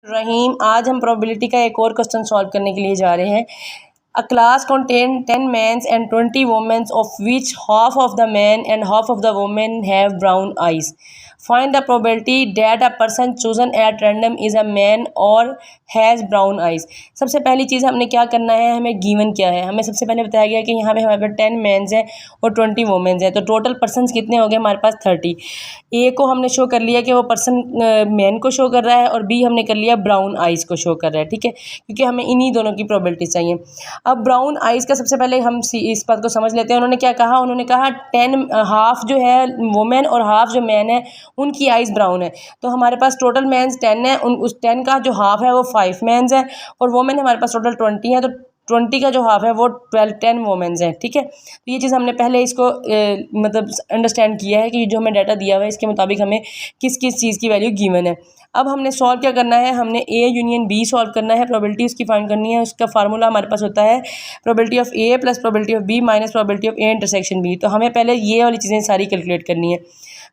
रहीम, आज हम प्रोबेबिलिटी का एक और क्वेश्चन सॉल्व करने के लिए जा रहे हैं। अ class contain 10 men and 20 women of which half of the men and half of the women have brown eyes. Find the probability that a person chosen at random is a man or has brown eyes. सबसे पहली चीज़ हमने क्या करना है, हमें given क्या है। हमें सबसे पहले बताया गया कि यहाँ पे हमारे पास 10 मेंस हैं और 20 वुमेन्स हैं, तो टोटल पर्सनस कितने हो गए हमारे पास 30। ए को हमने शो कर लिया कि वो पर्सन मैन को शो कर रहा है और बी हमने कर लिया ब्राउन आइज़ को शो कर रहा है, ठीक है, क्योंकि हमें इन्हीं दोनों की प्रोबेबिलिटी चाहिए। अब ब्राउन आइज़ का सबसे पहले हम इस बात को समझ लेते हैं। उन्होंने क्या कहा, उन्होंने कहा 10 हाफ जो है वुमेन और हाफ जो मैन है उनकी आइज़ ब्राउन है। तो हमारे पास टोटल मैंस 10 है, उस 10 का जो हाफ है वो 5 मैंस है और वुमेन हमारे पास टोटल 20 है, तो 20 का जो हाफ है वो 10 वुमेन्स हैं, ठीक है। तो ये चीज़ हमने पहले इसको मतलब अंडरस्टैंड किया है कि जो हमें डाटा दिया हुआ है इसके मुताबिक हमें किस किस चीज़ की वैल्यू गिवन है। अब हमने सॉल्व क्या करना है, हमने ए यूनियन बी सॉल्व करना है, प्रोबेबिलिटी उसकी फाइंड करनी है। उसका फार्मूला हमारे पास होता है probability of A plus probability of B minus probability of A intersection B. तो हमें पहले ये वाली चीज़ें सारी कैलकुलेट करनी है।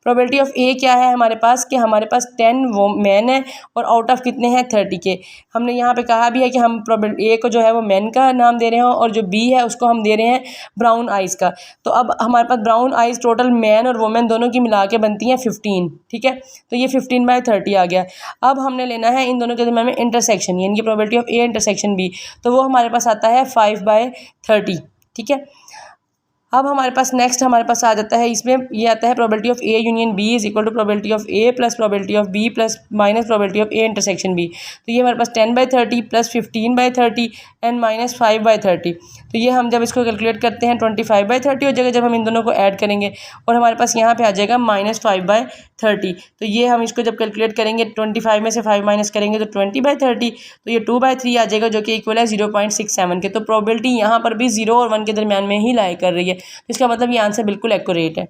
प्रोबेबिलिटी ऑफ ए क्या है हमारे पास कि हमारे पास 10 वो मैन है और आउट ऑफ कितने हैं 30 के। हमने यहाँ पे कहा भी है कि हम प्रोबेबिलिटी ए को जो है वो मैन का नाम दे रहे हैं और जो बी है उसको हम दे रहे हैं ब्राउन आइज़ का। तो अब हमारे पास ब्राउन आइज़ टोटल मैन और वुमेन दोनों की मिला के बनती हैं 15, ठीक है। तो ये 15/30 आ गया। अब हमने लेना है इन दोनों के दरमियान में इंटरसेक्शन, यानी कि probability of A intersection B, तो वो हमारे पास आता है 5/30, ठीक है। अब हमारे पास नेक्स्ट हमारे पास आ जाता है, इसमें ये आता है probability of A union B is equal to probability of A plus probability of B plus minus probability of A intersection B. तो ये हमारे पास 10/30 प्लस 15/30 एंड माइनस 5/30। तो ये हम जब इसको कैलकुलेट करते हैं 25/30 हो जाएगा जब हम इन दोनों को ऐड करेंगे, और हमारे पास यहाँ पे आ जाएगा -5/30। तो ये हम इसको जब कैलकुलेट करेंगे 25 में से 5 माइनस करेंगे तो 20/30, तो ये 2/3 आ जाएगा जो कि इक्वल है 0.67 के। तो प्रोबेबिलिटी यहाँ पर भी 0 और 1 के दरमियान में ही लाई कर रही है। तो इसका मतलब ये आंसर बिल्कुल एक्यूरेट है।